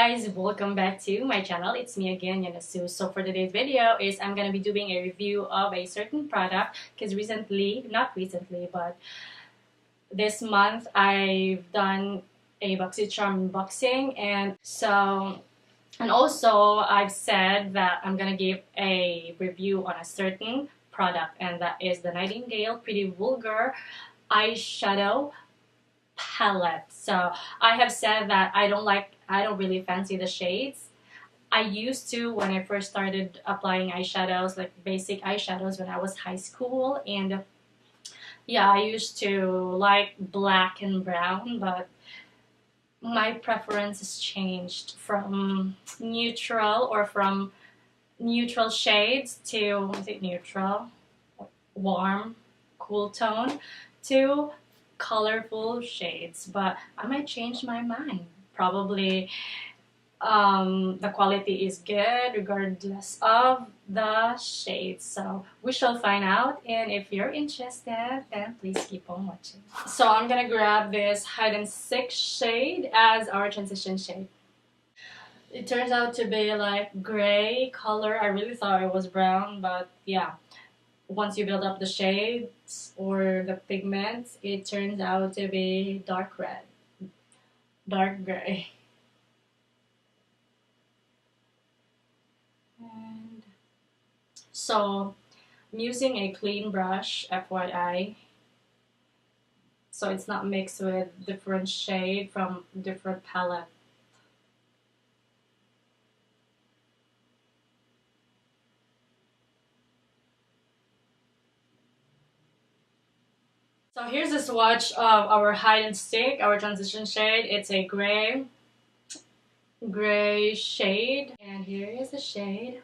guys, welcome back to my channel. It's me again, Yana Su. So for today's video is I'm gonna be doing a review of a certain product because not recently, but this month I've done a boxycharm unboxing, and also I've said that I'm gonna give a review on a certain product, and that is the Nightingale Pretty Vulgar eyeshadow palette. So I have said that I don't really fancy the shades. I used to when I first started applying eyeshadows, like basic eyeshadows when I was high school, and yeah, I used to like black and brown, but my preference has changed from neutral shades to, is it neutral? Warm, cool tone to colorful shades, but I might change my mind. Probably the quality is good regardless of the shades, so we shall find out, and if you're interested then please keep on watching. So I'm gonna grab this hide and seek shade as our transition shade. It turns out to be like gray color. I really thought it was brown, but yeah, once you build up the shades or the pigments, it turns out to be dark red, dark gray. And so I'm using a clean brush, FYI, so it's not mixed with different shade from different palette. So here's a swatch of our hide and seek, our transition shade. It's a gray shade, and here is the shade.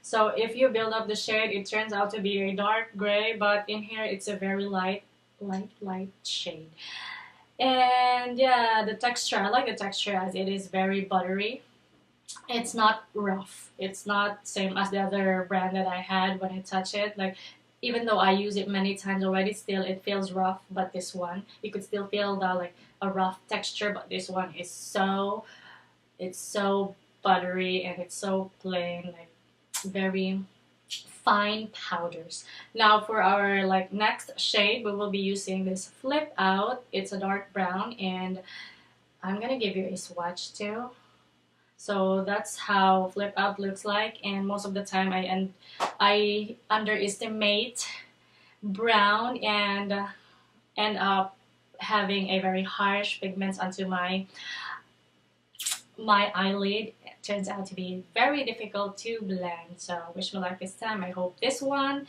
So if you build up the shade, it turns out to be a dark gray, but in here it's a very light shade. And yeah, the texture, I like the texture as it is very buttery. It's not rough. It's not same as the other brand that I had when I touch it. Like, even though I use it many times already, still it feels rough. But this one, you could still feel the like a rough texture. But this one is so buttery, and it's so plain, like very fine powders. Now for our like next shade, we will be using this Flip Out. It's a dark brown, and I'm gonna give you a swatch too. So that's how Flip Out looks like, and most of the time I underestimate brown and end up having a very harsh pigments onto my eyelid. It turns out to be very difficult to blend. So wish me luck this time. I hope this one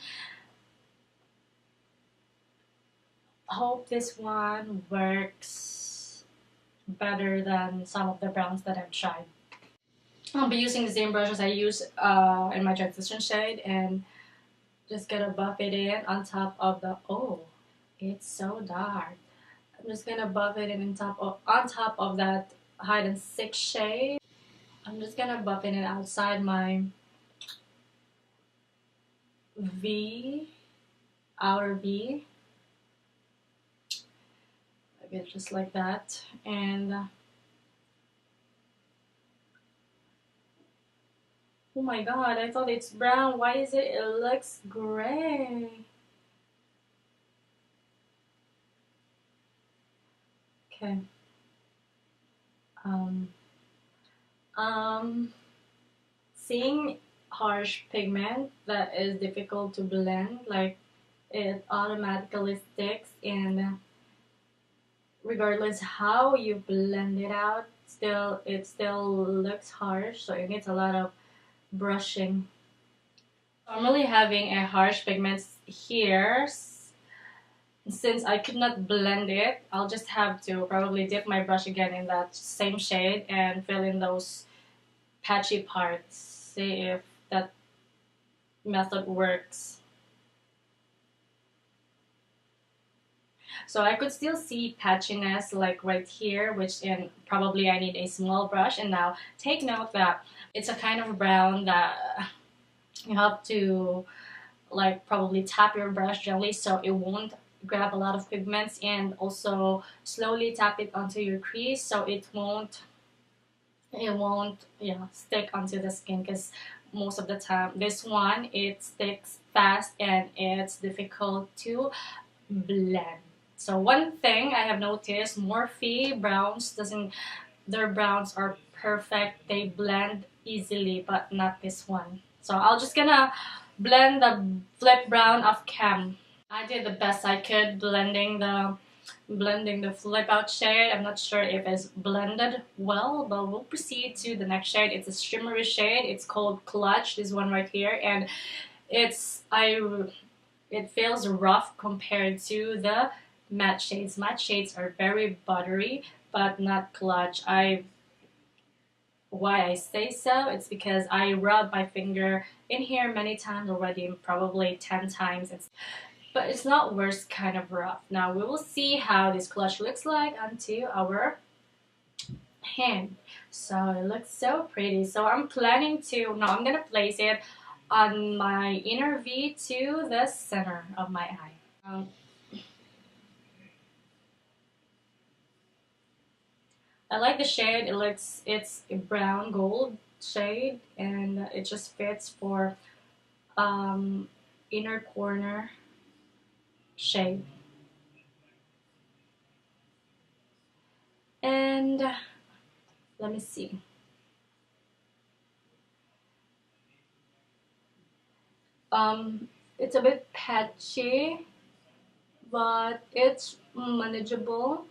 works better than some of the browns that I've tried. I'll be using the same brushes I use in my transition shade, and just gonna buff it in on top of the, oh, it's so dark. I'm just gonna buff it in on top of that hide and seek shade. I'm just gonna buff it in outside my outer V. Okay, just like that. And oh my god, I thought it's brown. Why is it? It looks gray. Okay. Seeing harsh pigment that is difficult to blend, like it automatically sticks, and regardless how you blend it out, it still looks harsh, so it needs a lot of brushing. I'm really having a harsh pigment here. Since I could not blend it, I'll just have to probably dip my brush again in that same shade and fill in those patchy parts. See if that method works. So I could still see patchiness like right here, probably I need a small brush. And now take note that it's a kind of brown that you have to like probably tap your brush gently so it won't grab a lot of pigments, and also slowly tap it onto your crease so it won't it won't, stick onto the skin, because most of the time this one, it sticks fast and it's difficult to blend. So one thing I have noticed, Morphe browns doesn't, their browns are perfect, they blend easily, but not this one. So I'll just gonna blend the flip brown of Cam. I did the best I could blending the flip out shade. I'm not sure if it's blended well, but we'll proceed to the next shade. It's a shimmery shade. It's called Clutch, this one right here, and it feels rough compared to the matte shades. Matte shades are very buttery, but not Clutch. Why I say so, it's because I rubbed my finger in here many times already, probably 10 times. But it's not worse kind of rough. Now we will see how this Clutch looks like onto our hand. So it looks so pretty. So I'm planning to, now I'm gonna place it on my inner V to the center of my eye. I like the shade. It's a brown gold shade, and it just fits for inner corner shade. And let me see. It's a bit patchy, but it's manageable.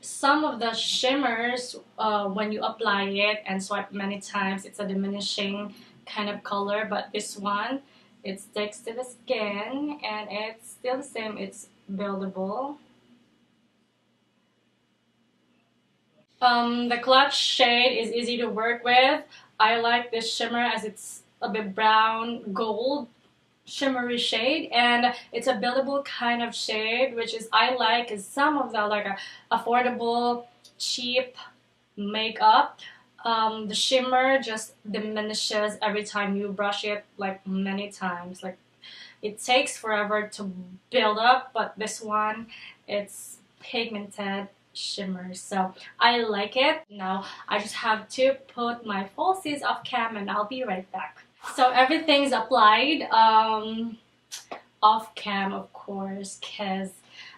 Some of the shimmers, when you apply it and swipe many times, it's a diminishing kind of color, but this one, it sticks to the skin and it's still the same, it's buildable. The Clutch shade is easy to work with. I like this shimmer as it's a bit brown gold shimmery shade, and it's a buildable kind of shade, which is I like, is some of the like affordable cheap makeup, the shimmer just diminishes every time you brush it, like many times, like it takes forever to build up, but this one, it's pigmented shimmer, so I like it. Now I just have to put my falsies off cam and I'll be right back. So everything's applied off cam, of course, because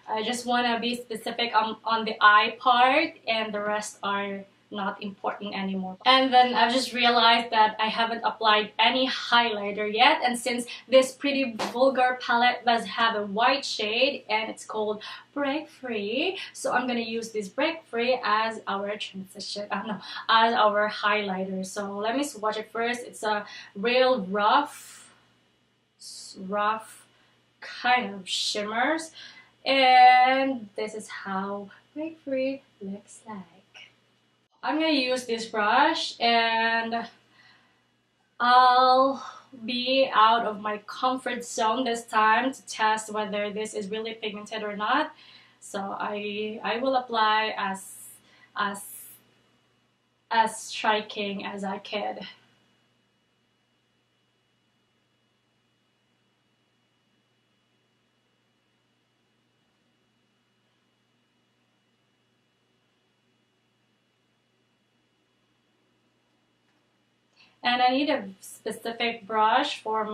I just want to be specific on the eye part, and the rest are not important anymore. And then I've just realized that I haven't applied any highlighter yet, and since this Pretty Vulgar palette does have a white shade and it's called Break Free, so I'm gonna use this Break Free as our transition, no, as our highlighter. So let me swatch it first. It's a real rough kind of shimmers, and this is how Break Free looks like. I'm gonna use this brush, and I'll be out of my comfort zone this time to test whether this is really pigmented or not. So I will apply as striking as I could. And I need a specific brush for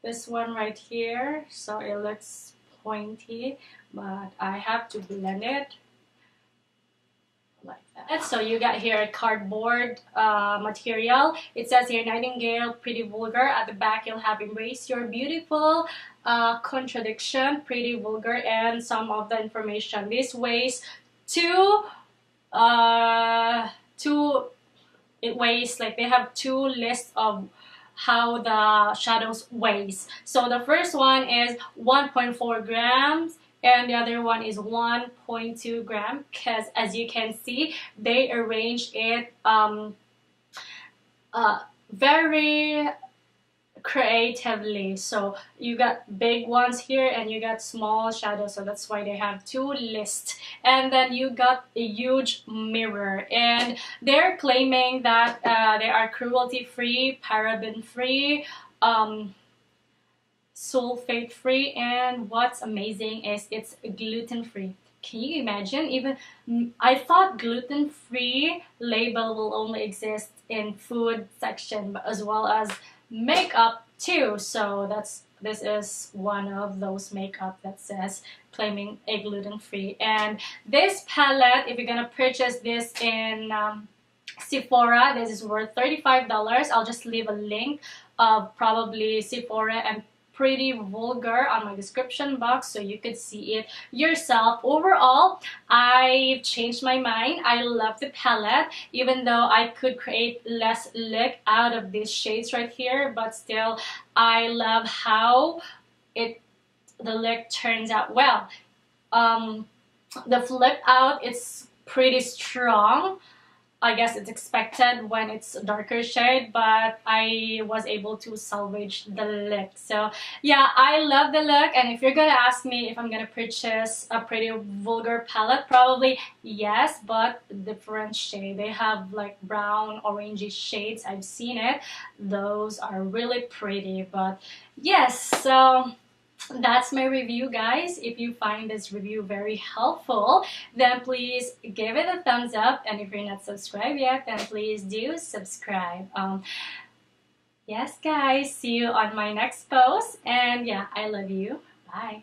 this one right here, so it looks pointy, but I have to blend it like that. So you got here a cardboard material. It says here Nightingale, Pretty Vulgar. At the back you'll have Embrace Your Beautiful, Contradiction, Pretty Vulgar, and some of the information. This weighs it weighs, like they have two lists of how the shadows weighs. So the first one is 1.4 grams and the other one is 1.2 gram, because as you can see they arranged it very creatively. So you got big ones here and you got small shadows, so that's why they have two lists. And then you got a huge mirror, and they're claiming that they are cruelty free, paraben free, sulfate free, and what's amazing is it's gluten free, Can you imagine? Even I thought gluten-free label will only exist in food section, but as well as makeup too. So this is one of those makeup that says claiming a gluten-free. And this palette, if you're gonna purchase this in Sephora, this is worth $35. I'll just leave a link of probably Sephora and Pretty Vulgar on my description box so you could see it yourself. Overall, I've changed my mind. I love the palette, even though I could create less look out of these shades right here, but still I love how the look turns out well. The flip out, it's pretty strong. I guess it's expected when it's a darker shade, but I was able to salvage the look. So yeah, I love the look, and if you're gonna ask me if I'm gonna purchase a Pretty Vulgar palette, probably yes, but different shade. They have like brown, orangey shades. I've seen it. Those are really pretty, but yes, so that's my review, guys. If you find this review very helpful, then please give it a thumbs up, and if you're not subscribed yet, then please do subscribe. Yes, guys, see you on my next post, and yeah, I love you. Bye.